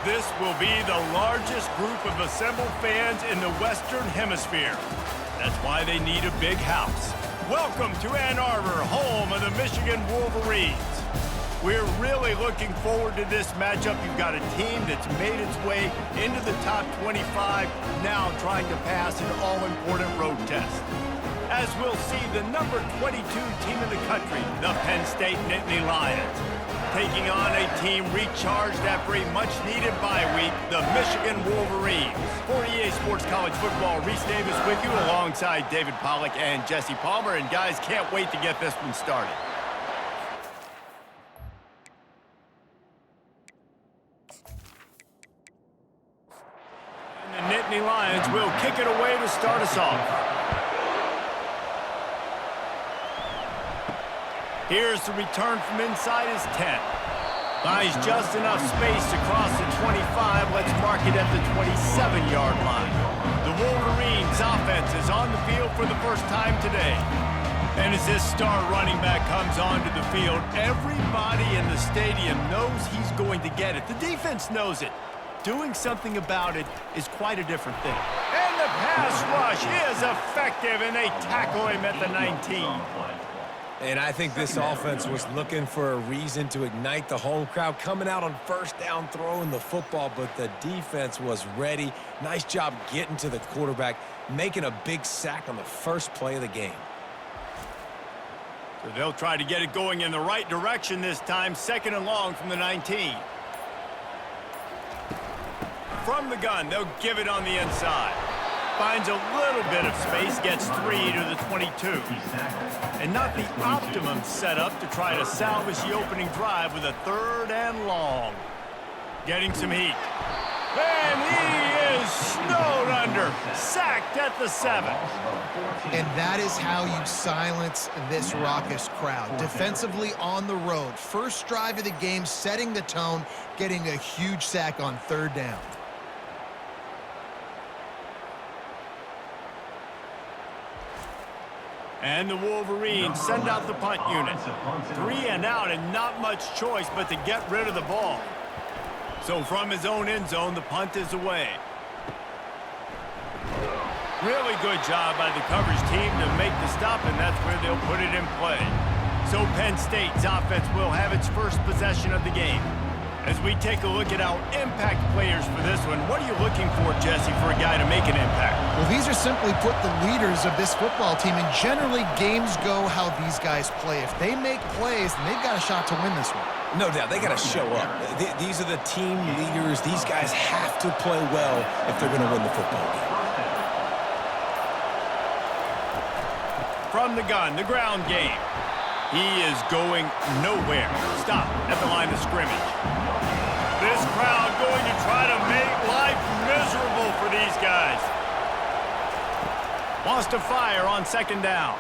This will be the largest group of assembled fans in the Western Hemisphere. That's why they need a big house. Welcome to Ann Arbor, home of the Michigan Wolverines. We're really looking forward to this matchup. You've got a team that's made its way into the top 25, now trying to pass an all-important road test. As we'll see, the number 22 team in the country, the Penn State Nittany Lions, taking on a team recharged after a much-needed bye week, the Michigan Wolverines. For EA Sports College Football, Reese Davis with you alongside David Pollack and Jesse Palmer. And guys, can't wait to get this one started. And the Nittany Lions will kick it away to start us off. Here's the return from inside his 10. Buys just enough space to cross the 25. Let's mark it at the 27-yard line. The Wolverines offense is on the field for the first time today. And as this star running back comes onto the field, everybody in the stadium knows he's going to get it. The defense knows it. Doing something about it is quite a different thing. And the pass rush is effective, and they tackle him at the 19. And I think this offense was looking for a reason to ignite the home crowd, coming out on first down, throwing the football, but the defense was ready. Nice job getting to the quarterback, making a big sack on the first play of the game. So they'll try to get it going in the right direction this time, second and long from the 19. From the gun, they'll give it on the inside. Finds a little bit of space, gets 3 to the 22. And not the optimum setup to try to salvage the opening drive with a 3rd and long. Getting some heat. And he is snowed under, sacked at the 7. And that is how you silence this raucous crowd. Defensively on the road. First drive of the game, setting the tone, getting a huge sack on 3rd down. And the Wolverines send out the punt unit. 3 and out and not much choice but to get rid of the ball. So from his own end zone, the punt is away. Really good job by the coverage team to make the stop, and that's where they'll put it in play. So Penn State's offense will have its first possession of the game. As we take a look at our impact players for this one, what are you looking for, Jesse, for a guy to make an impact? Well, these are simply put the leaders of this football team, and generally games go how these guys play. If they make plays, then they've got a shot to win this one. No doubt, they got to show up. These are the team leaders. These guys have to play well if they're going to win the football game. From the gun, the ground game. He is going nowhere. Stop at the line of scrimmage. This crowd going to try to make life miserable for these guys. Wants to fire on 2nd down.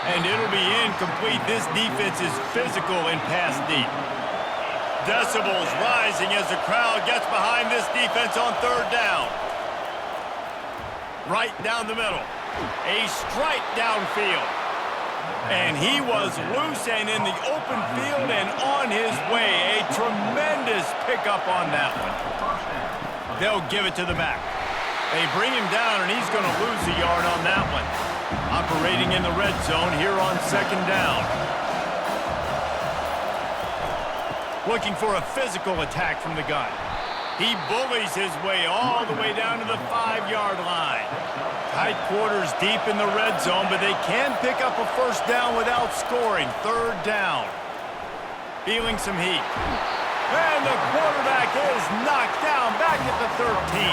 And it'll be incomplete. This defense is physical and pass deep. Decibels rising as the crowd gets behind this defense on 3rd down. Right down the middle. A strike downfield. And he was loose and in the open field and on his way. A tremendous pickup on that one. They'll give it to the back. They bring him down, and he's going to lose a yard on that one. Operating in the red zone here on 2nd down. Looking for a physical attack from the gun. He bullies his way all the way down to the 5-yard line. Tight quarters deep in the red zone, but they can pick up a 1st down without scoring. 3rd down. Feeling some heat. And the quarterback is knocked down back at the 13.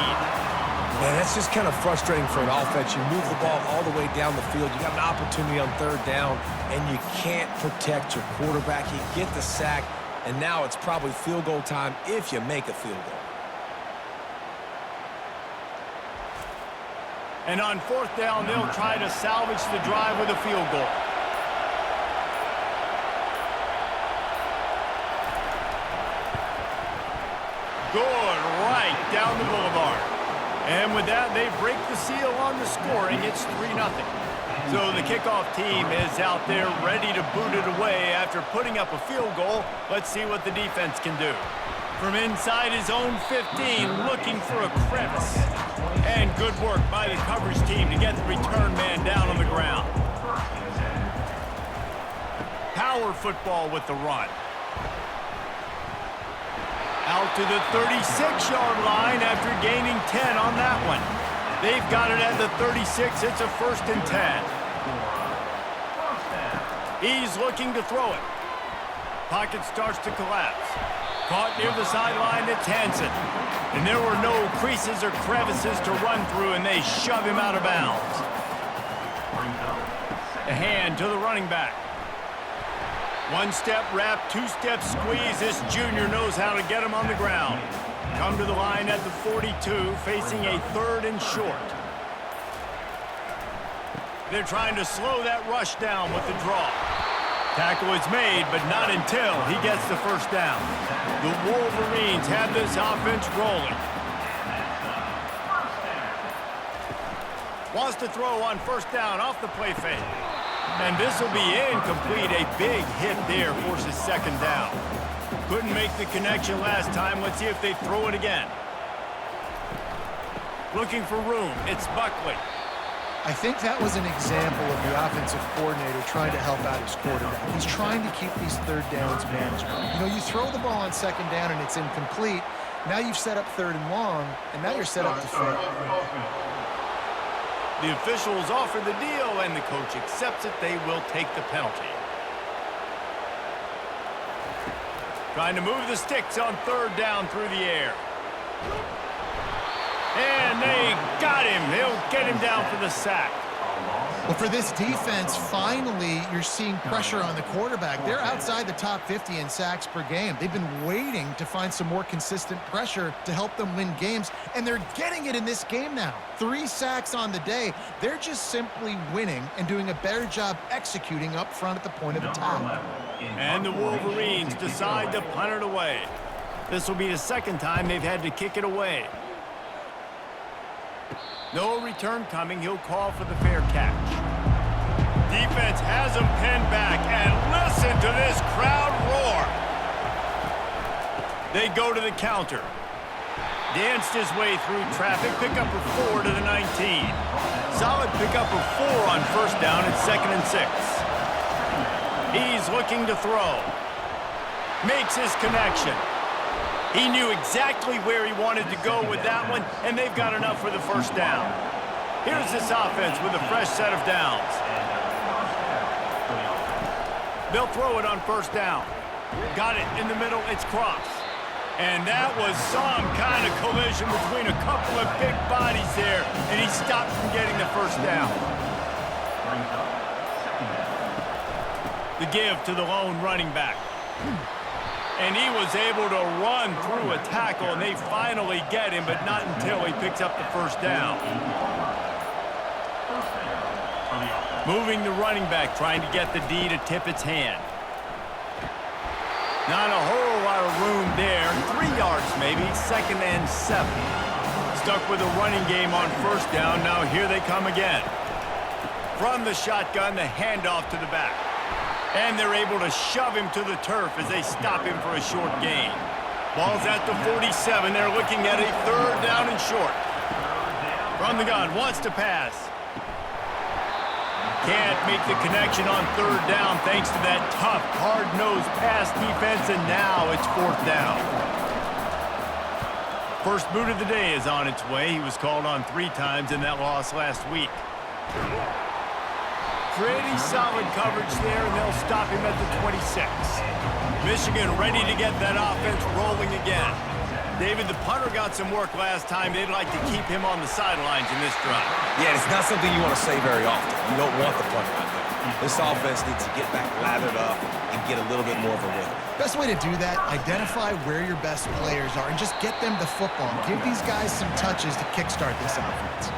Man, that's just kind of frustrating for an offense. You move the ball all the way down the field. You got an opportunity on 3rd down, and you can't protect your quarterback. You get the sack, and now it's probably field goal time if you make a field goal. And on 4th down, they'll try to salvage the drive with a field goal. Good, right down the boulevard. And with that, they break the seal on the scoring. It's 3-0. So the kickoff team is out there ready to boot it away after putting up a field goal. Let's see what the defense can do. From inside his own 15, looking for a crevice. And good work by the coverage team to get the return man down on the ground. Power football with the run. Out to the 36-yard line after gaining 10 on that one. They've got it at the 36. It's a 1st and 10. He's looking to throw it. Pocket starts to collapse. Caught near the sideline, it's Hansen. And there were no creases or crevices to run through, and they shove him out of bounds. A hand to the running back. One-step wrap, two-step squeeze. This junior knows how to get him on the ground. Come to the line at the 42, facing a 3rd and short. They're trying to slow that rush down with the draw. Tackle is made, but not until he gets the 1st down. The Wolverines have this offense rolling. Wants to throw on 1st down off the play fake. And this will be incomplete. A big hit there forces 2nd down. Couldn't make the connection last time. Let's see if they throw it again. Looking for room. It's Buckley. I think that was an example of the offensive coordinator trying to help out his quarterback. He's trying to keep these 3rd downs manageable. You know, you throw the ball on 2nd down and it's incomplete. Now you've set up 3rd and long, and now you're set up to fail. The officials offer the deal, and the coach accepts it. They will take the penalty. Trying to move the sticks on 3rd down through the air. And they got him. They'll get him down for the sack. Well, for this defense, finally, you're seeing pressure on the quarterback. They're outside the top 50 in sacks per game. They've been waiting to find some more consistent pressure to help them win games, and they're getting it in this game now. 3 sacks on the day. They're just simply winning and doing a better job executing up front at the point of attack. And the Wolverines decide to punt it away. This will be the 2nd time they've had to kick it away. No return coming. He'll call for the fair catch. Defense has him pinned back, and listen to this crowd roar. They go to the counter. Danced his way through traffic. Pickup of 4 to the 19. Solid pickup of 4 on 1st down at 2nd and 6. He's looking to throw. Makes his connection. He knew exactly where he wanted to go with that one, and they've got enough for the 1st down. Here's this offense with a fresh set of downs. They'll throw it on 1st down. Got it in the middle. It's cross. And that was some kind of collision between a couple of big bodies there, and he stopped from getting the 1st down. The give to the lone running back. And he was able to run through a tackle, and they finally get him, but not until he picks up the 1st down. Moving the running back, trying to get the D to tip its hand. Not a whole lot of room there. 3 yards maybe, 2nd and 7. Stuck with a running game on 1st down. Now here they come again. From the shotgun, the handoff to the back. And they're able to shove him to the turf as they stop him for a short gain. Ball's at the 47. They're looking at a 3rd down and short. From the gun, wants to pass. Can't make the connection on 3rd down thanks to that tough, hard-nosed pass defense, and now it's 4th down. First boot of the day is on its way. He was called on 3 times in that loss last week. Pretty solid coverage there, and they'll stop him at the 26. Michigan ready to get that offense rolling again. David, the punter got some work last time. They'd like to keep him on the sidelines in this drive. Yeah, it's not something you want to say very often. You don't want the punter out there. This offense needs to get back lathered up and get a little bit more of a rhythm. Best way to do that, identify where your best players are and just get them the football. Give these guys some touches to kickstart this offense.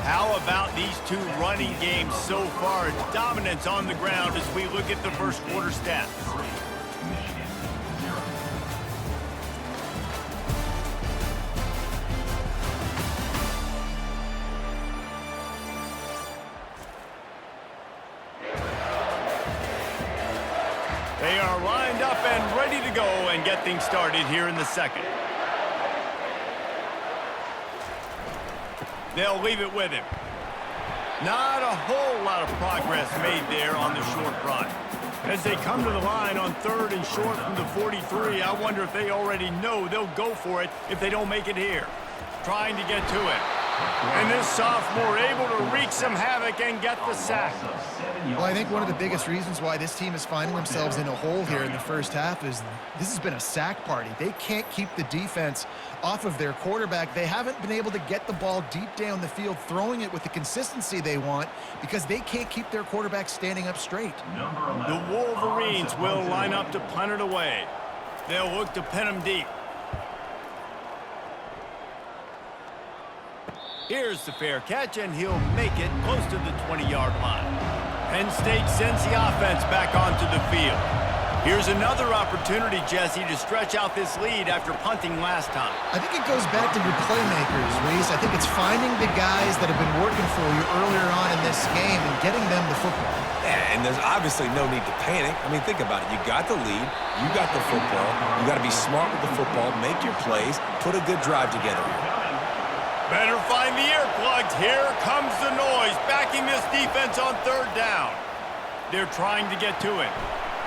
How about these 2 running games so far? Dominance on the ground as we look at the first quarter stats. They are lined and ready to go and get things started here in the second. They'll leave it with him. Not a whole lot of progress made there on the short run. As they come to the line on 3rd and short from the 43, I wonder if they already know they'll go for it if they don't make it here. Trying to get to it. And this sophomore able to wreak some havoc and get the sack. Well, I think one of the biggest reasons why this team is finding themselves in a hole here in the first half is this has been a sack party. They can't keep the defense off of their quarterback. They haven't been able to get the ball deep down the field, throwing it with the consistency they want because they can't keep their quarterback standing up straight. The Wolverines will line up to punt it away. They'll look to pin them deep. Here's the fair catch, and he'll make it close to the 20-yard line. Penn State sends the offense back onto the field. Here's another opportunity, Jesse, to stretch out this lead after punting last time. I think it goes back to your playmakers, Reese. I think it's finding the guys that have been working for you earlier on in this game and getting them the football. Yeah, and there's obviously no need to panic. I mean, think about it. You got the lead. You got the football. You got to be smart with the football, make your plays, put a good drive together here. Better find the earplugs. Here comes the noise, backing this defense on 3rd down. They're trying to get to it.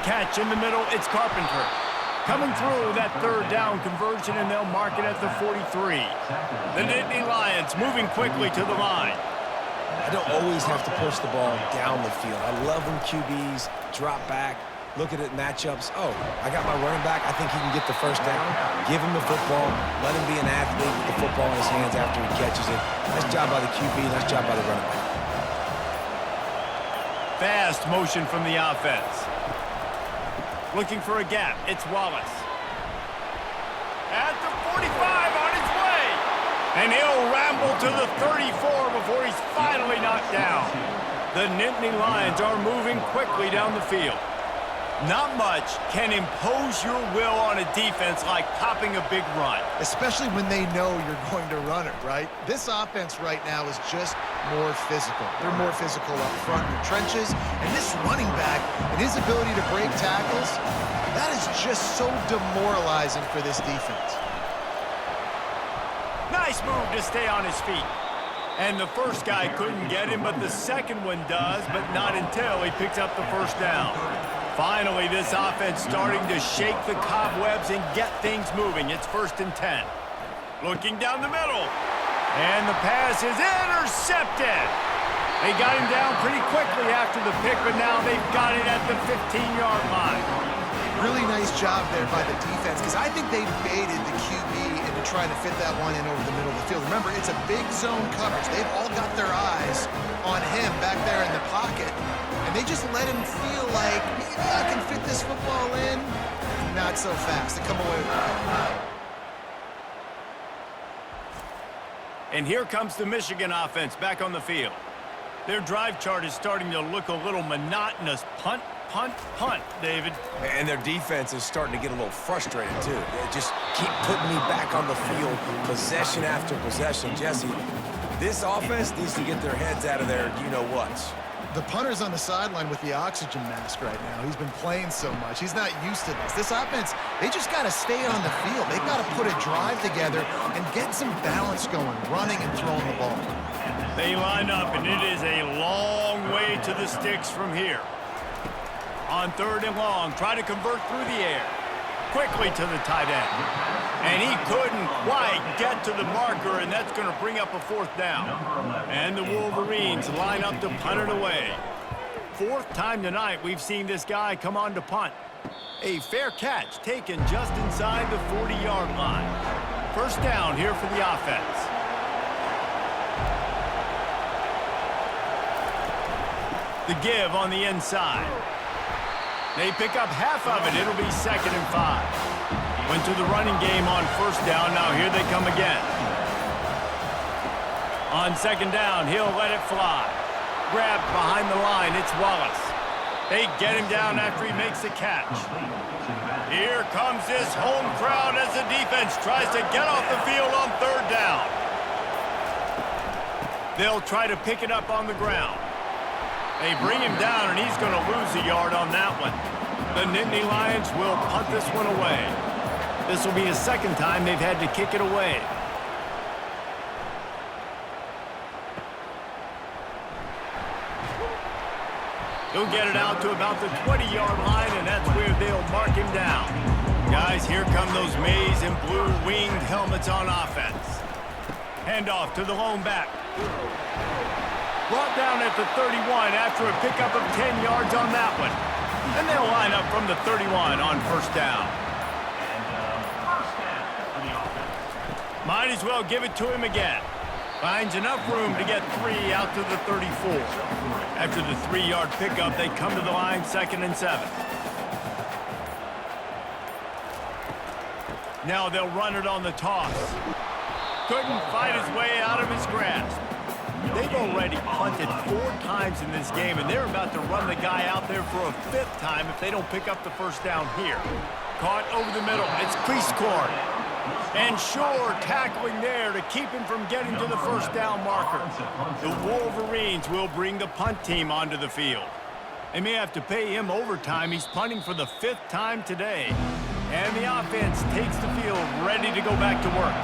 Catch in the middle, it's Carpenter. Coming through that 3rd down conversion, and they'll mark it at the 43. The Nittany Lions moving quickly to the line. I don't always have to push the ball down the field. I love when QBs drop back, look at it matchups. Oh, I got my running back. I think he can get the first down. Give him the football. Let him be an athlete with the football in his hands after he catches it. Nice job by the QB. Nice job by the running back. Fast motion from the offense. Looking for a gap. It's Wallace. At the 45 on his way. And he'll ramble to the 34 before he's finally knocked down. The Nittany Lions are moving quickly down the field. Not much can impose your will on a defense like popping a big run. Especially when they know you're going to run it, right? This offense right now is just more physical. They're more physical up front in the trenches. And this running back and his ability to break tackles, that is just so demoralizing for this defense. Nice move to stay on his feet. And the first guy couldn't get him, but the second one does, but not until he picks up the first down. Finally, this offense starting to shake the cobwebs and get things moving. It's 1st and 10. Looking down the middle. And the pass is intercepted. They got him down pretty quickly after the pick, but now they've got it at the 15-yard line. Really nice job there by the defense because I think they baited the QB into trying to fit that one in over the middle of the field. Remember, it's a big zone coverage. They've all got their eyes on him back there in the pocket. And they just let him feel like, maybe I can fit this football in. Not so fast. They come away with it. And here comes the Michigan offense back on the field. Their drive chart is starting to look a little monotonous. Punt, punt, punt, David. And their defense is starting to get a little frustrated, too. They just keep putting me back on the field, possession after possession. Jesse, this offense needs to get their heads out of their you-know-whats. The punter's on the sideline with the oxygen mask right now. He's been playing so much. He's not used to this. This offense, they just got to stay on the field. They've got to put a drive together and get some balance going, running and throwing the ball. They line up, and it is a long way to the sticks from here. On 3rd and long, try to convert through the air. Quickly to the tight end. And he couldn't quite get to the marker, and that's going to bring up a 4th down. And the Wolverines line up to punt it away. 4th time tonight we've seen this guy come on to punt. A fair catch taken just inside the 40-yard line. 1st down here for the offense. The give on the inside. They pick up half of it. It'll be 2nd and 5. Went to the running game on 1st down. Now here they come again. On 2nd down, he'll let it fly. Grabbed behind the line. It's Wallace. They get him down after he makes the catch. Here comes this home crowd as the defense tries to get off the field on 3rd down. They'll try to pick it up on the ground. They bring him down, and he's going to lose a yard on that one. The Nittany Lions will punt this one away. This will be the second time they've had to kick it away. He'll get it out to about the 20-yard line, and that's where they'll mark him down. Guys, here come those maize and blue winged helmets on offense. Handoff to the lone back. Brought down at the 31 after a pickup of 10 yards on that one. And they'll line up from the 31 on first down. Might as well give it to him again. Finds enough room to get 3 out to the 34. After the 3-yard pickup, they come to the line 2nd and 7. Now they'll run it on the toss. Couldn't fight his way out of his grasp. They've already punted 4 times in this game, and they're about to run the guy out there for a 5th time if they don't pick up the first down here. Caught over the middle. It's Cleescorn. And Shore tackling there to keep him from getting to the first down marker. The Wolverines will bring the punt team onto the field. They may have to pay him overtime. He's punting for the 5th time today. And the offense takes the field ready to go back to work.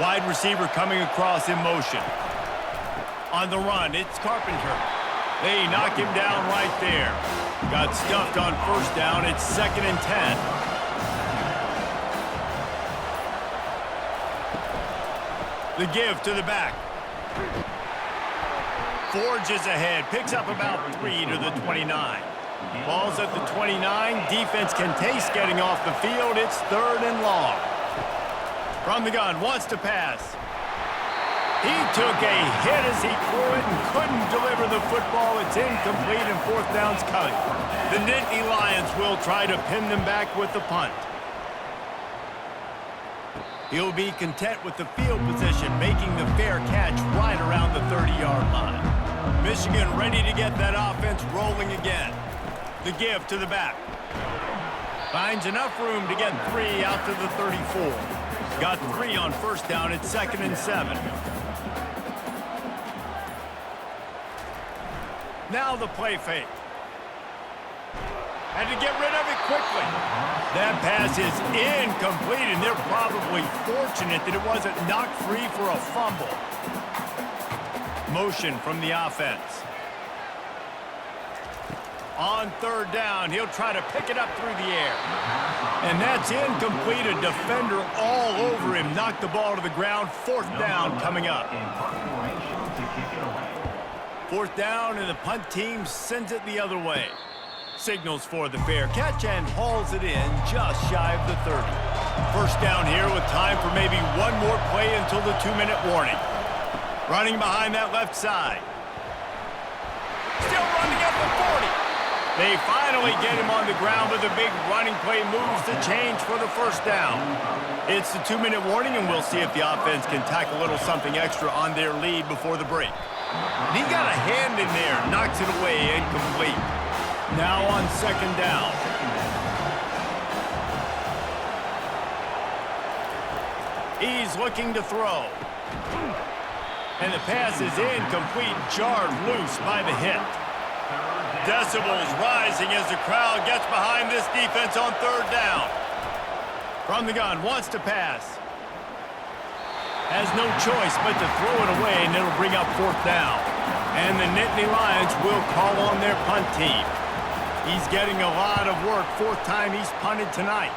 Wide receiver coming across in motion. On the run, it's Carpenter. They knock him down right there. Got stuffed on first down. It's 2nd and 10. The give to the back. Forges ahead. Picks up about 3 to the 29. Ball's at the 29. Defense can taste getting off the field. It's 3rd and long. From the gun, wants to pass. He took a hit as he threw it and couldn't deliver the football. It's incomplete and 4th down's coming. The Nittany Lions will try to pin them back with the punt. He'll be content with the field position, making the fair catch right around the 30-yard line. Michigan ready to get that offense rolling again. The give to the back. Finds enough room to get 3 out to the 34. Got 3 on first down. It's 2nd and 7. Now the play fake. Had to get rid of it quickly. That pass is incomplete, and they're probably fortunate that it wasn't knocked free for a fumble. Motion from the offense. On 3rd down, he'll try to pick it up through the air. And that's incomplete. A defender all over him. Knocked the ball to the ground. 4th down coming up. 4th down, and the punt team sends it the other way. Signals for the fair catch and hauls it in just shy of the 30. First down here with time for maybe one more play until the 2-minute warning. Running behind that left side. Still running at the 40. They finally get him on the ground, but the big running play moves the change for the first down. It's the 2-minute warning, and we'll see if the offense can tack a little something extra on their lead before the break. He got a hand in there, knocks it away, incomplete. Now on 2nd down. He's looking to throw. And the pass is incomplete, jarred loose by the hit. Decibels rising as the crowd gets behind this defense on 3rd down. From the gun, wants to pass. Has no choice but to throw it away, and it'll bring up 4th down. And the Nittany Lions will call on their punt team. He's getting a lot of work. 4th time he's punted tonight.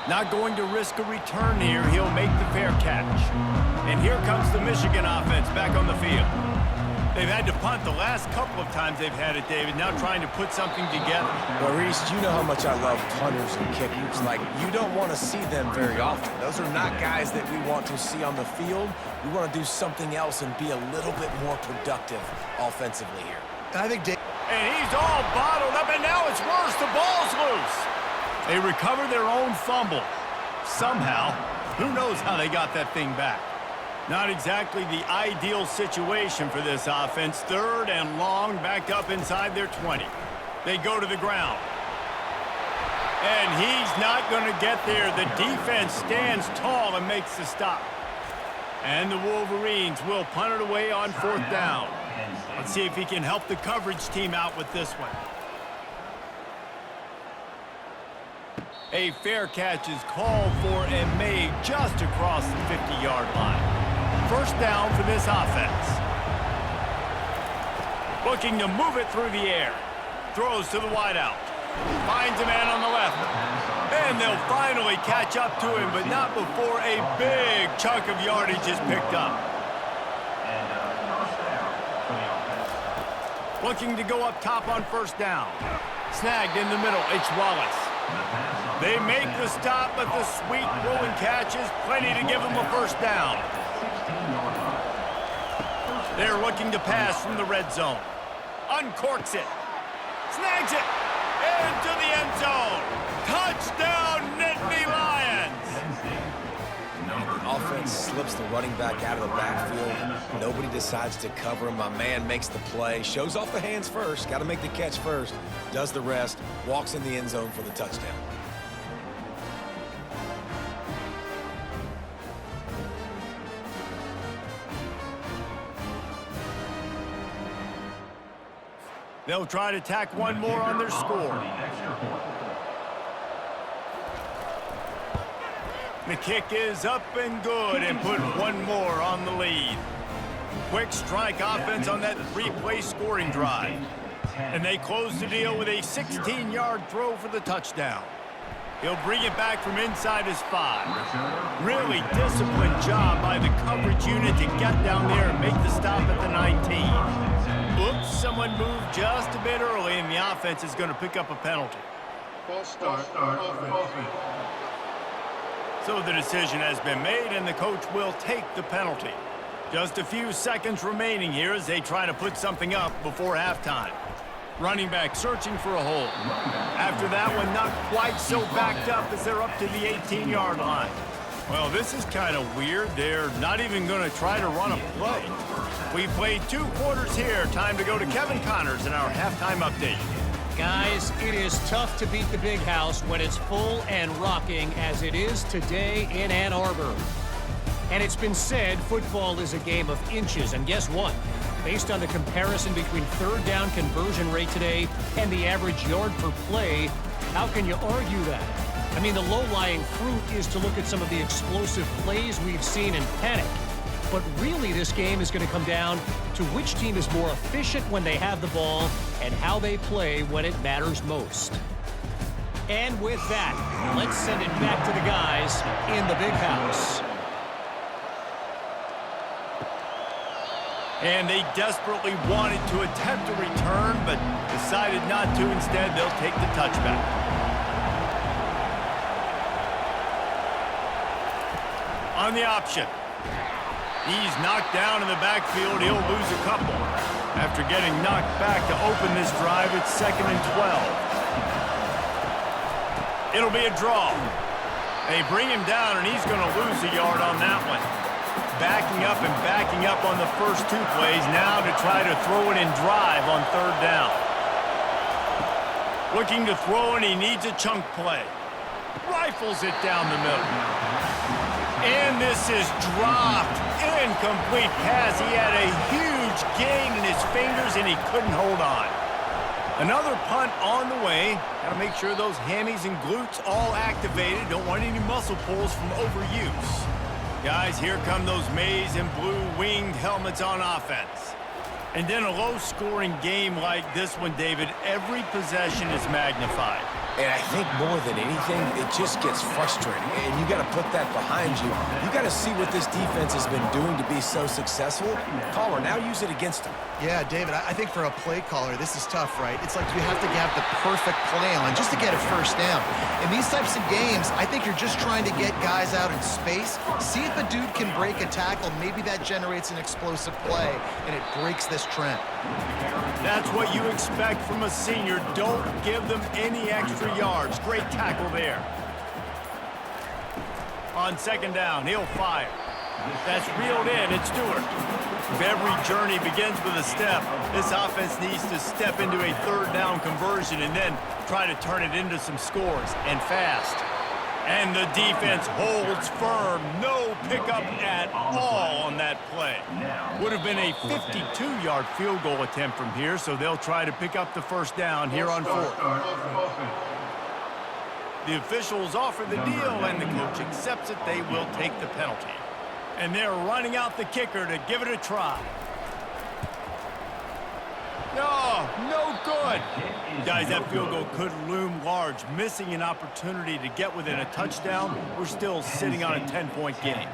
Not going to risk a return here. He'll make the fair catch. And here comes the Michigan offense back on the field. They've had to punt the last couple of times they've had it, David. Now trying to put something together. Well, Reese, you know how much I love punters and kickers. Like, you don't want to see them very often. Those are not guys that we want to see on the field. We want to do something else and be a little bit more productive offensively here. I think and he's all bottled up, and now it's worse. The ball's loose. They recover their own fumble. Somehow, who knows how they got that thing back. Not exactly the ideal situation for this offense. 3rd and long, backed up inside their 20. They go to the ground. And he's not going to get there. The defense stands tall and makes the stop. And the Wolverines will punt it away on 4th down. Let's see if he can help the coverage team out with this one. A fair catch is called for and made just across the 50-yard line. First down for this offense. Looking to move it through the air. Throws to the wideout. Finds a man on the left. And they'll finally catch up to him, but not before a big chunk of yardage is picked up. Looking to go up top on first down. Snagged in the middle, it's Wallace. They make the stop, but the sweet rolling catch is plenty to give them a first down. They're looking to pass from the red zone. Uncorks it. Snags it. Into the end zone. Touchdown, Nittany Lions! The offense slips the running back out of the backfield. Nobody decides to cover him. My man makes the play. Shows off the hands first. Got to make the catch first. Does the rest. Walks in the end zone for the touchdown. They'll try to tack one more on their score. The kick is up and good and put one more on the lead. Quick strike offense on that three-play scoring drive. And they close the deal with a 16-yard throw for the touchdown. He'll bring it back from inside his 5. Really disciplined job by the coverage unit to get down there and make the stop at the 19. Oops, someone moved just a bit early, and the offense is going to pick up a penalty. False start. So the decision has been made, and the coach will take the penalty. Just a few seconds remaining here as they try to put something up before halftime. Running back searching for a hole. After that one, not quite so backed up as they're up to the 18-yard line. Well, this is kind of weird. They're not even going to try to run a play. We played 2 quarters here. Time to go to Kevin Connors in our halftime update. Guys, it is tough to beat the big house when it's full and rocking as it is today in Ann Arbor. And it's been said football is a game of inches. And guess what? Based on the comparison between third down conversion rate today and the average yard per play, how can you argue that? I mean, the low-lying fruit is to look at some of the explosive plays we've seen in panic. But really, this game is going to come down to which team is more efficient when they have the ball and how they play when it matters most. And with that, let's send it back to the guys in the big house. And they desperately wanted to attempt a return, but decided not to. Instead, they'll take the touchback. On the option. He's knocked down in the backfield. He'll lose a couple. After getting knocked back to open this drive, it's 2nd and 12. It'll be a draw. They bring him down, and he's going to lose a yard on that one. Backing up on the first 2 plays now to try to throw it in drive on 3rd down. Looking to throw, and he needs a chunk play. Rifles it down the middle. And this is dropped. Incomplete pass. He had a huge gain in his fingers, and he couldn't hold on. Another punt on the way. Got to make sure those hammies and glutes all activated. Don't want any muscle pulls from overuse. Guys, here come those maize and blue winged helmets on offense. And then a low-scoring game like this one, David, every possession is magnified. And I think more than anything, it just gets frustrating. And you got to put that behind you. You got to see what this defense has been doing to be so successful. Caller, now use it against them. Yeah, David, I think for a play caller, this is tough, right? It's like you have to have the perfect play on just to get a first down. In these types of games, I think you're just trying to get guys out in space, see if a dude can break a tackle. Maybe that generates an explosive play, and it breaks this trend. That's what you expect from a senior. Don't give them any extra yards. Great tackle there. On 2nd down, he'll fire. That's reeled in. It's Stewart. If every journey begins with a step, this offense needs to step into a 3rd down conversion and then try to turn it into some scores, and fast. And the defense holds firm. No pickup at all on that play. Would have been a 52-yard field goal attempt from here, so they'll try to pick up the first down here on 4th. The officials offer the deal, and the coach accepts it. They will take the penalty. And they're running out the kicker to give it a try. No good. Guys, that field goal could loom large. Missing an opportunity to get within a touchdown. We're still sitting on a 10-point game.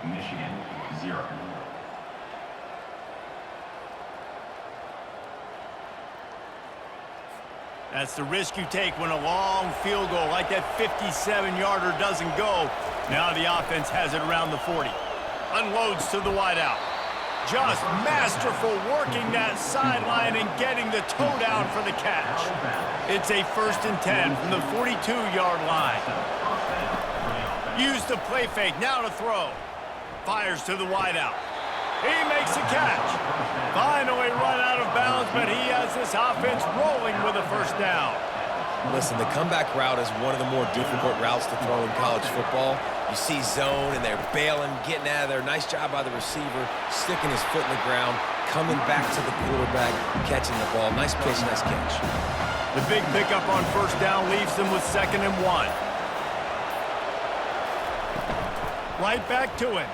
Michigan, 0. That's the risk you take when a long field goal like that 57-yarder doesn't go. Now the offense has it around the 40. Unloads to the wideout. Just masterful working that sideline and getting the toe down for the catch. It's a 1st and 10 from the 42-yard line. Use the play fake, now to throw. Fires to the wideout. He makes a catch. Finally run out of bounds, but he has this offense rolling with a first down. Listen, the comeback route is one of the more difficult routes to throw in college football. You see zone, and they're bailing, getting out of there. Nice job by the receiver, sticking his foot in the ground, coming back to the quarterback, catching the ball. Nice pitch, nice catch. The big pickup on first down leaves them with 2nd and 1. Right back to him.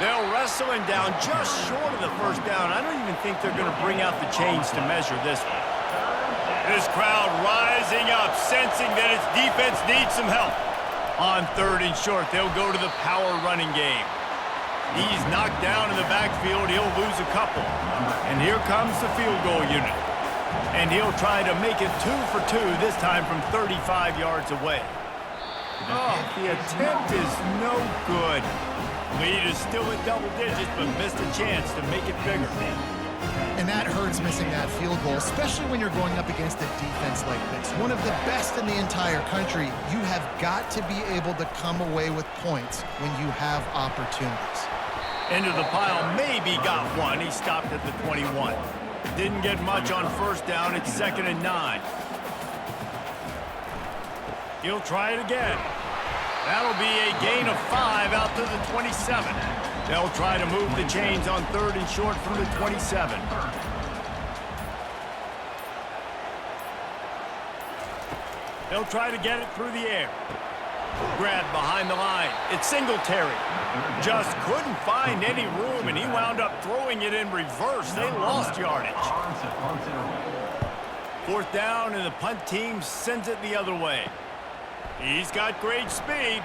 They'll wrestle him down just short of the first down. I don't even think they're going to bring out the chains to measure this one. This crowd rising up, sensing that its defense needs some help. On 3rd and short, they'll go to the power running game. He's knocked down in the backfield. He'll lose a couple. And here comes the field goal unit. And he'll try to make it 2 for 2, this time from 35 yards away. Oh, the attempt is no good. Lead is still at double digits, but missed a chance to make it bigger. And that hurts, missing that field goal, especially when you're going up against a defense like this. One of the best in the entire country. You have got to be able to come away with points when you have opportunities. Into the pile, maybe got one. He stopped at the 21. Didn't get much on first down. It's 2nd and 9. He'll try it again. That'll be a gain of 5 out to the 27. They'll try to move the chains on 3rd and short from the 27. They'll try to get it through the air. Grab behind the line. It's Singletary. Just couldn't find any room, and he wound up throwing it in reverse. They lost yardage. 4th down, and the punt team sends it the other way. He's got great speed.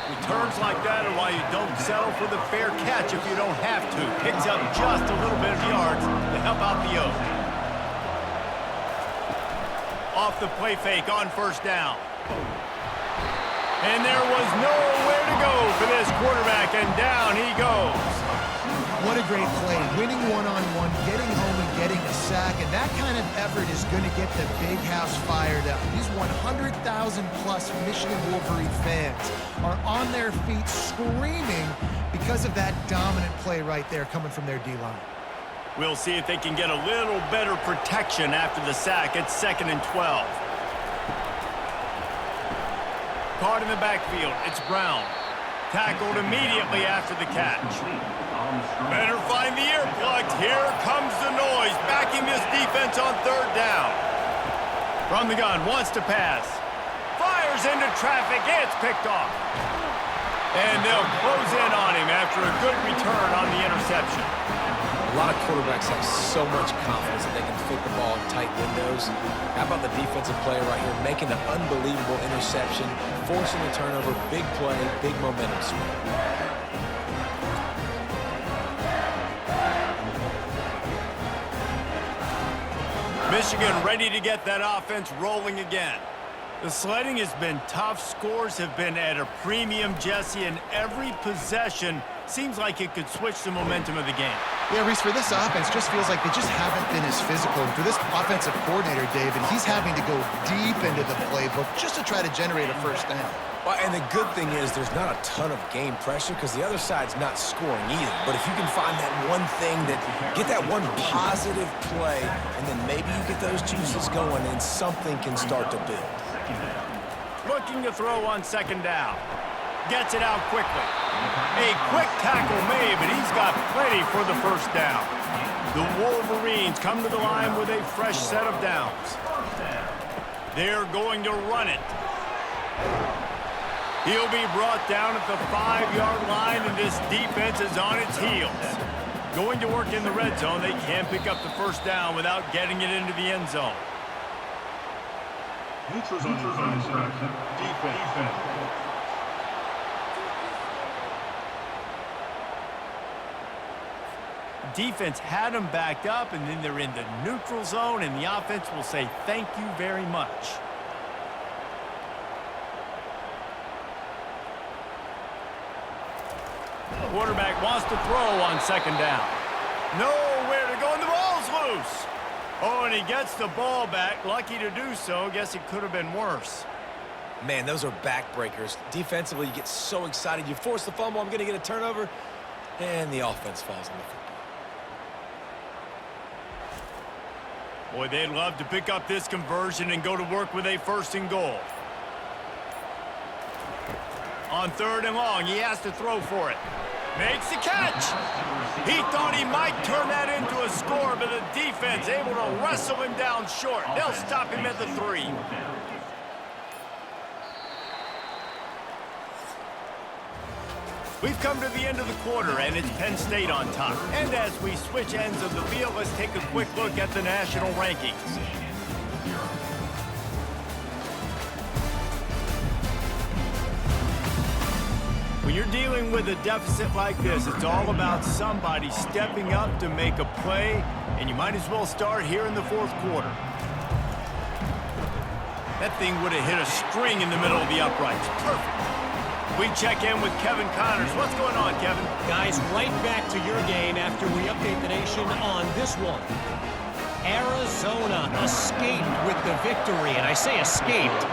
Returns like that are why you don't settle for the fair catch if you don't have to. Picks up just a little bit of yards to help out the Oak. Off the play fake on first down. And there was nowhere to go for this quarterback, and down he goes. What a great play. Winning one-on-one, getting home and getting a sack, and that kind of effort is going to get the big house fired up. These 100,000-plus Michigan Wolverine fans are on their feet screaming because of that dominant play right there coming from their D-line. We'll see if they can get a little better protection after the sack. It's 2nd and 12. Caught in the backfield. It's Brown. Tackled immediately after the catch. Better find the earplugs. Here comes the noise. Backing this defense on 3rd down. From the gun, wants to pass. Fires into traffic. It's picked off. And they'll close in on him after a good return on the interception. A lot of quarterbacks have so much confidence that they can fit the ball in tight windows. How about the defensive player right here making an unbelievable interception, forcing a turnover, big play, big momentum swing. Michigan ready to get that offense rolling again. The sledding has been tough. Scores have been at a premium, Jesse, and every possession seems like it could switch the momentum of the game. Yeah, Reese, for this offense, just feels like they just haven't been as physical. And for this offensive coordinator, David, he's having to go deep into the playbook just to try to generate a first down. Well, and the good thing is there's not a ton of game pressure because the other side's not scoring either. But if you can find that one thing, get that one positive play, and then maybe you get those juices going and something can start to build. Looking to throw on second down. Gets it out quickly. A quick tackle made, but he's got plenty for the first down. The Wolverines come to the line with a fresh set of downs. They're going to run it. He'll be brought down at the 5-yard line, and this defense is on its heels. Going to work in the red zone. They can't pick up the first down without getting it into the end zone. Neutral zone defense. Defense had them backed up, and then they're in the neutral zone, and the offense will say thank you very much. Quarterback wants to throw on second down. Nowhere to go, and the ball's loose. Oh, and he gets the ball back. Lucky to do so. Guess it could have been worse. Man, those are backbreakers. Defensively, you get so excited. You force the fumble, I'm going to get a turnover, and the offense falls on the football. Boy, they'd love to pick up this conversion and go to work with a first and goal. On third and long, he has to throw for it. Makes the catch. He thought he might turn that into a score, but the defense able to wrestle him down short. They'll stop him at the 3. We've come to the end of the quarter, and it's Penn State on top. And as we switch ends of the field, let's take a quick look at the national rankings. When you're dealing with a deficit like this, it's all about somebody stepping up to make a play, and you might as well start here in the fourth quarter. That thing would have hit a string in the middle of the uprights. Perfect. We check in with Kevin Connors. What's going on, Kevin? Guys, right back to your game after we update the nation on this one. Arizona escaped with the victory, and I say escaped.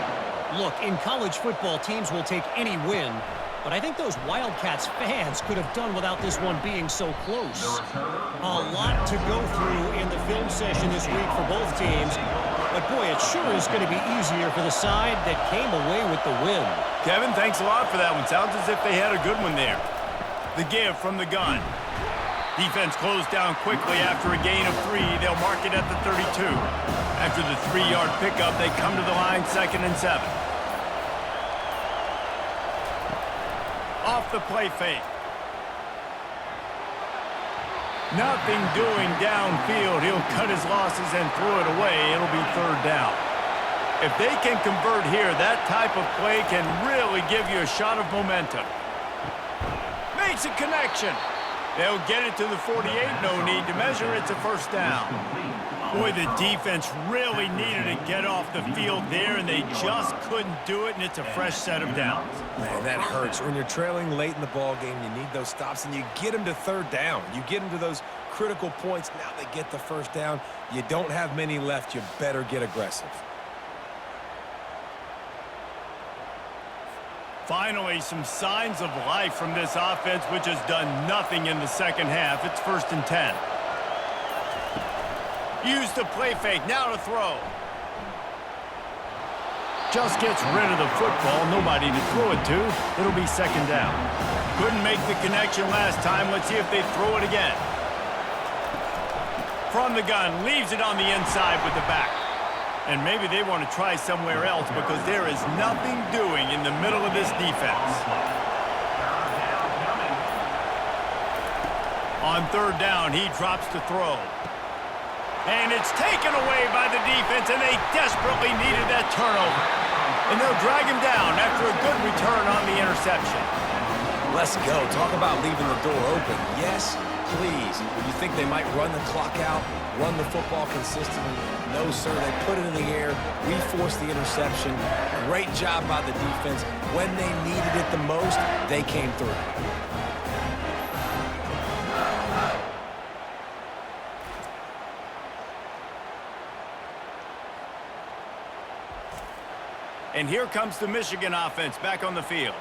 Look, in college football, teams will take any win, but I think those Wildcats fans could have done without this one being so close. A lot to go through in the film session this week for both teams, but boy, it sure is going to be easier for the side that came away with the win. Kevin, thanks a lot for that one. Sounds as if they had a good one there. The give from the gun. Defense closed down quickly after a gain of 3. They'll mark it at the 32. After the 3-yard pickup, they come to the line, 2nd and 7. Off the play fake. Nothing doing downfield. He'll cut his losses and throw it away. It'll be 3rd down. If they can convert here, that type of play can really give you a shot of momentum. Makes a connection. They'll get it to the 48. No need to measure. It's a first down. Boy, the defense really needed to get off the field there, and they just couldn't do it, and it's a fresh set of downs. Man, that hurts. When you're trailing late in the ball game, you need those stops, and you get them to 3rd down. You get them to those critical points. Now they get the first down. You don't have many left. You better get aggressive. Finally, some signs of life from this offense, which has done nothing in the second half. It's 1st and 10. Use the play fake, now to throw. Just gets rid of the football, nobody to throw it to. It'll be 2nd down. Couldn't make the connection last time. Let's see if they throw it again. From the gun, leaves it on the inside with the back. And maybe they want to try somewhere else because there is nothing doing in the middle of this defense. On 3rd down, he drops to throw. And it's taken away by the defense, and they desperately needed that turnover. And they'll drag him down after a good return on the interception. Let's go. Talk about leaving the door open. Yes, please. You think they might run the clock out, run the football consistently? No, sir. They put it in the air. We forced the interception. Great job by the defense. When they needed it the most, they came through. And here comes the Michigan offense back on the field.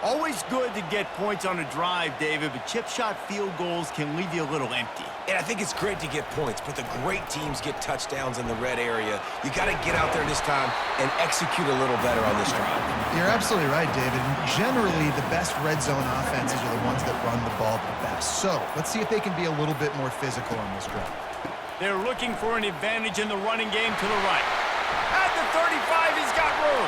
Always good to get points on a drive, David, but chip shot field goals can leave you a little empty. And I think it's great to get points, but the great teams get touchdowns in the red area. You got to get out there this time and execute a little better on this drive. You're absolutely right, David. Generally, the best red zone offenses are the ones that run the ball the best. So let's see if they can be a little bit more physical on this drive. They're looking for an advantage in the running game to the right. At the 35, he's got room.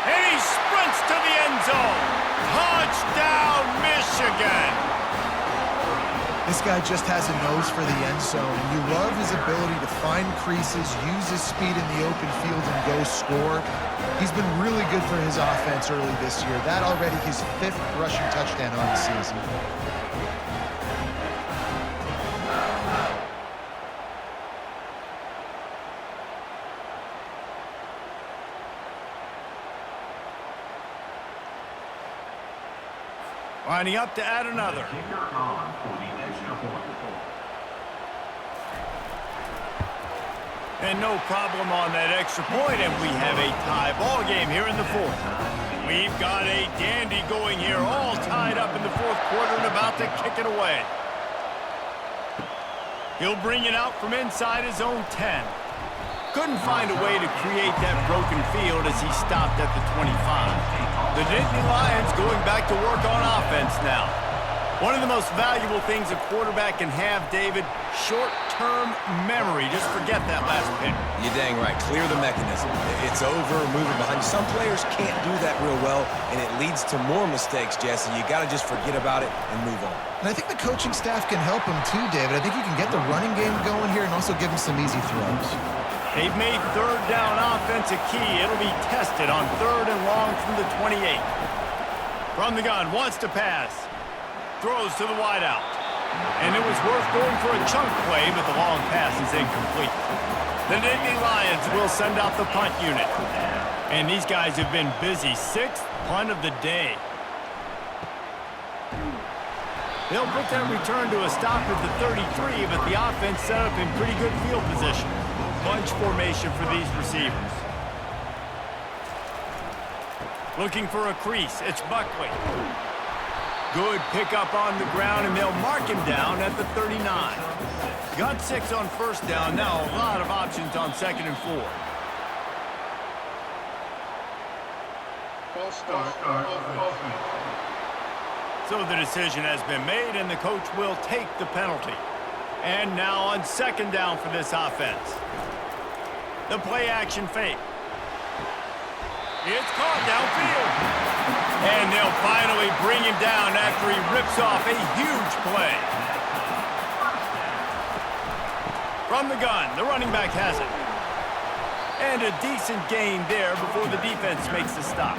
And he sprints to the end zone. Touchdown, Michigan! This guy just has a nose for the end zone, and you love his ability to find creases, use his speed in the open field, and go score. He's been really good for his offense early this year. That already his 5th rushing touchdown on the season. Lining up to add another. And no problem on that extra point, and we have a tie ball game here in the 4th. We've got a dandy going here, all tied up in the 4th quarter and about to kick it away. He'll bring it out from inside his own 10. Couldn't find a way to create that broken field as he stopped at the 25. The Nittany Lions going back to work on offense now. One of the most valuable things a quarterback can have, David, short-term memory. Just forget that last pick. You're dang right. Clear the mechanism. It's over, move it behind you. Some players can't do that real well, and it leads to more mistakes, Jesse. You got to just forget about it and move on. And I think the coaching staff can help him too, David. I think you can get the running game going here and also give him some easy throws. They've made 3rd down offense a key. It'll be tested on 3rd and long from the 28. From the gun, wants to pass. Throws to the wideout. And it was worth going for a chunk play, but the long pass is incomplete. The Nittany Lions will send out the punt unit. And these guys have been busy. 6th punt of the day. They'll put that return to a stop at the 33, but the offense set up in pretty good field position. Bunch formation for these receivers. Looking for a crease. It's Buckley. Good pickup on the ground, and they'll mark him down at the 39. Got 6 on 1st down. Now a lot of options on 2nd and 4. False start. Offense. So the decision has been made, and the coach will take the penalty. And now on 2nd down for this offense. The play-action fake. It's caught downfield. And they'll finally bring him down after he rips off a huge play. From the gun, the running back has it. And a decent gain there before the defense makes the stop.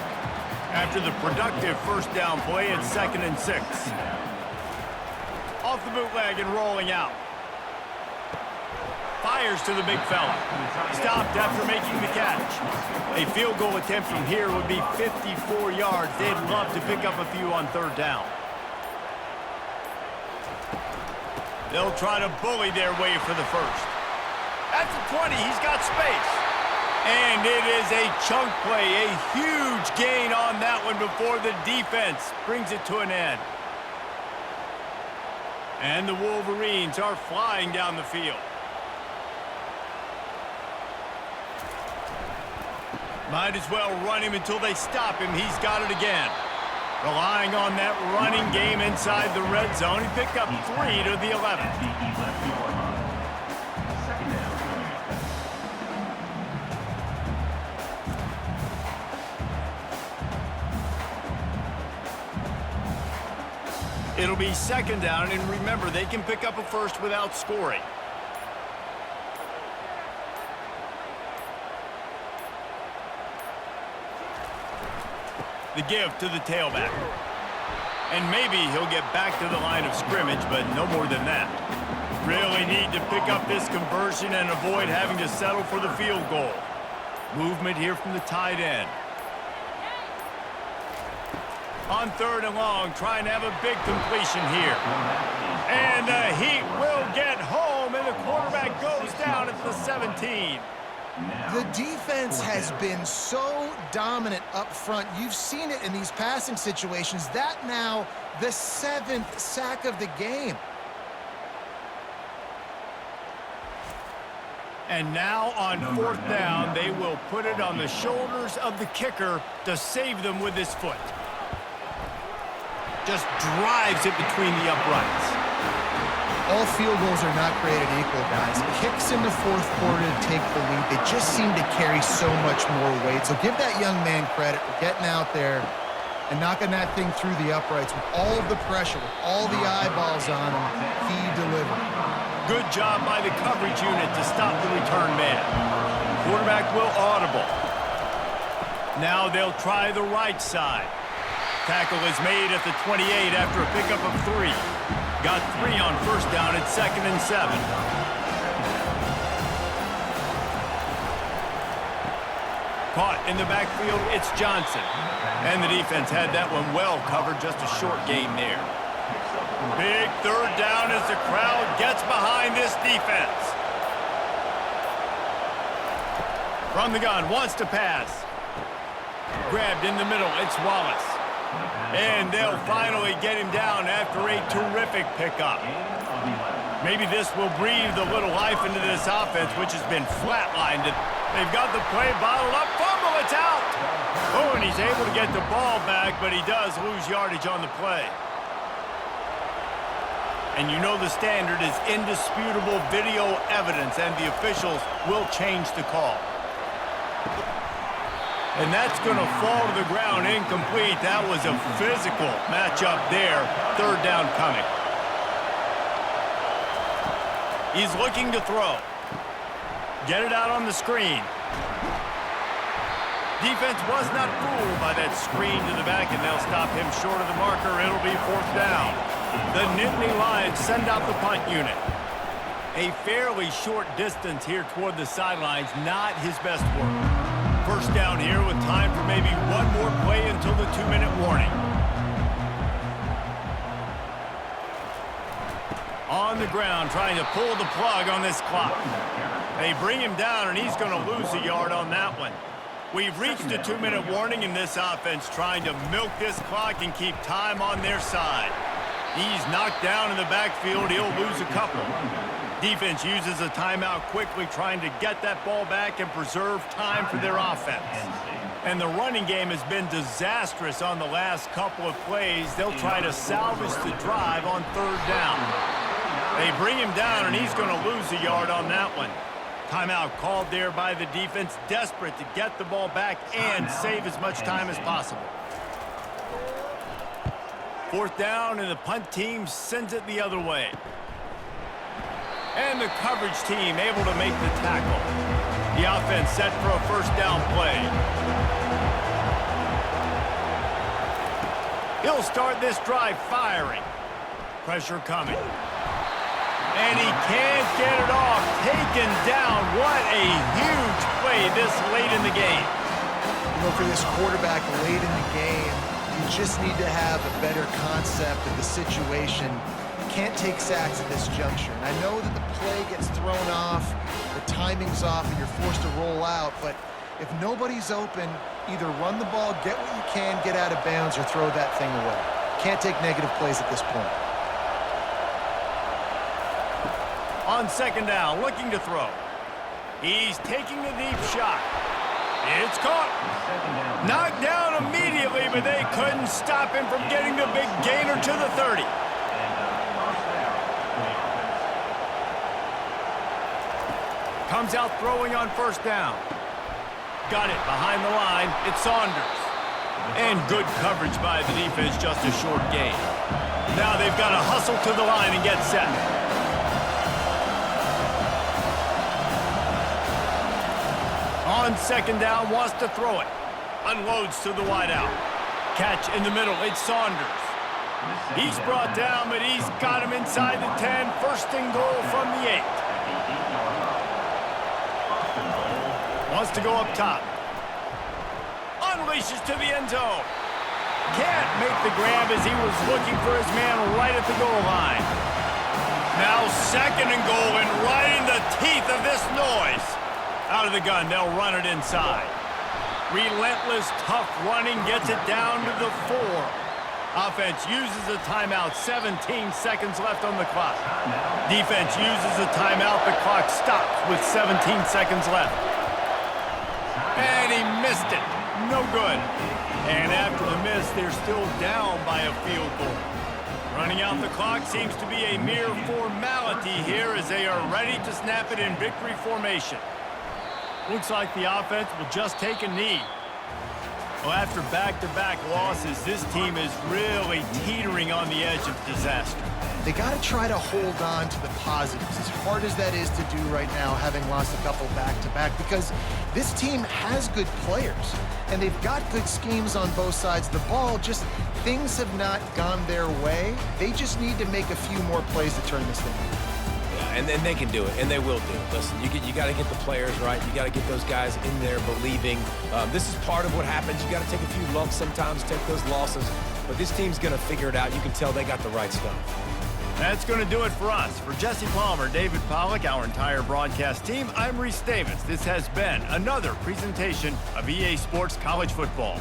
After the productive 1st down play, it's 2nd and 6. Off the bootleg and rolling out. Fires to the big fella. Stopped after making the catch. A field goal attempt from here would be 54 yards. They'd love to pick up a few on 3rd down. They'll try to bully their way for the 1st. At the 20, he's got space. And it is a chunk play, a huge gain on that one before the defense brings it to an end. And the Wolverines are flying down the field. Might as well run him until they stop him. He's got it again. Relying on that running game inside the red zone. He picked up 3 to the 11. It'll be 2nd down, and remember, they can pick up a 1st without scoring. The give to the tailback. And maybe he'll get back to the line of scrimmage, but no more than that. Really need to pick up this conversion and avoid having to settle for the field goal. Movement here from the tight end. On 3rd and long, trying to have a big completion here. And the Heat will get home, and the quarterback goes down at the 17. The defense has been so dominant up front. You've seen it in these passing situations. That now the 7th sack of the game. And now on 4th down, they will put it on the shoulders of the kicker to save them with his foot. Just drives it between the uprights. All field goals are not created equal, guys. Kicks in the 4th quarter to take the lead. They just seem to carry so much more weight. So give that young man credit for getting out there and knocking that thing through the uprights with all of the pressure, with all the eyeballs on him. He delivered. Good job by the coverage unit to stop the return man. Quarterback will audible. Now they'll try the right side. Tackle is made at the 28 after a pickup of 3. Got 3 on 1st down at 2nd and 7. Caught in the backfield, it's Johnson. And the defense had that one well covered, just a short gain there. Big 3rd down as the crowd gets behind this defense. From the gun, wants to pass. Grabbed in the middle, it's Wallace. And they'll finally get him down after a terrific pickup. Maybe this will breathe a little life into this offense, which has been flatlined. They've got the play bottled up. Fumble, it's out. Oh, and he's able to get the ball back, but he does lose yardage on the play. And you know the standard is indisputable video evidence, and the officials will change the call. And that's going to fall to the ground incomplete. That was a physical matchup there. 3rd down coming. He's looking to throw. Get it out on the screen. Defense was not fooled by that screen to the back, and they'll stop him short of the marker. It'll be 4th down. The Nittany Lions send out the punt unit. A fairly short distance here toward the sidelines, not his best work. 1st down here with time for maybe one more play until the 2-minute warning. On the ground, trying to pull the plug on this clock. They bring him down, and he's going to lose a yard on that one. We've reached the 2-minute warning in this offense, trying to milk this clock and keep time on their side. He's knocked down in the backfield. He'll lose a couple. Defense uses a timeout quickly, trying to get that ball back and preserve time for their offense. And the running game has been disastrous on the last couple of plays. They'll try to salvage the drive on 3rd down. They bring him down, and he's going to lose a yard on that one. Timeout called there by the defense, desperate to get the ball back and save as much time as possible. 4th down, and the punt team sends it the other way. And the coverage team able to make the tackle. The offense set for a 1st down play. He'll start this drive firing. Pressure coming. And he can't get it off. Taken down. What a huge play this late in the game. You know, for this quarterback late in the game, you just need to have a better concept of the situation. Can't take sacks at this juncture. And I know that the play gets thrown off, the timing's off, and you're forced to roll out, but if nobody's open, either run the ball, get what you can, get out of bounds, or throw that thing away. Can't take negative plays at this point. On 2nd down, looking to throw. He's taking a deep shot. It's caught. Knocked down immediately, but they couldn't stop him from getting the big gainer to the 30. Comes out throwing on 1st down. Got it behind the line. It's Saunders. And good coverage by the defense, just a short gain. Now they've got to hustle to the line and get set. On 2nd down, wants to throw it. Unloads to the wideout. Catch in the middle. It's Saunders. He's brought down, but he's got him inside the 10. 1st and goal from the 8. Wants to go up top. Unleashes to the end zone. Can't make the grab as he was looking for his man right at the goal line. Now 2nd and goal, and right in the teeth of this noise. Out of the gun, they'll run it inside. Relentless, tough running gets it down to the 4. Offense uses a timeout, 17 seconds left on the clock. Defense uses a timeout, the clock stops with 17 seconds left. And he missed it. No good. And after the miss, they're still down by a field goal. Running out the clock seems to be a mere formality here as they are ready to snap it in victory formation. Looks like the offense will just take a knee. Well, after back-to-back losses, this team is really teetering on the edge of disaster. They got to try to hold on to the positives, as hard as that is to do right now, having lost a couple back-to-back, because this team has good players, and they've got good schemes on both sides of the ball, just things have not gone their way. They just need to make a few more plays to turn this thing around. And then they can do it, and they will do it. Listen, you got to get the players right. You got to get those guys in there believing. This is part of what happens. You got to take a few lumps sometimes, take those losses. But this team's going to figure it out. You can tell they got the right stuff. That's going to do it for us. For Jesse Palmer, David Pollack, our entire broadcast team, I'm Reese Davis. This has been another presentation of EA Sports College Football.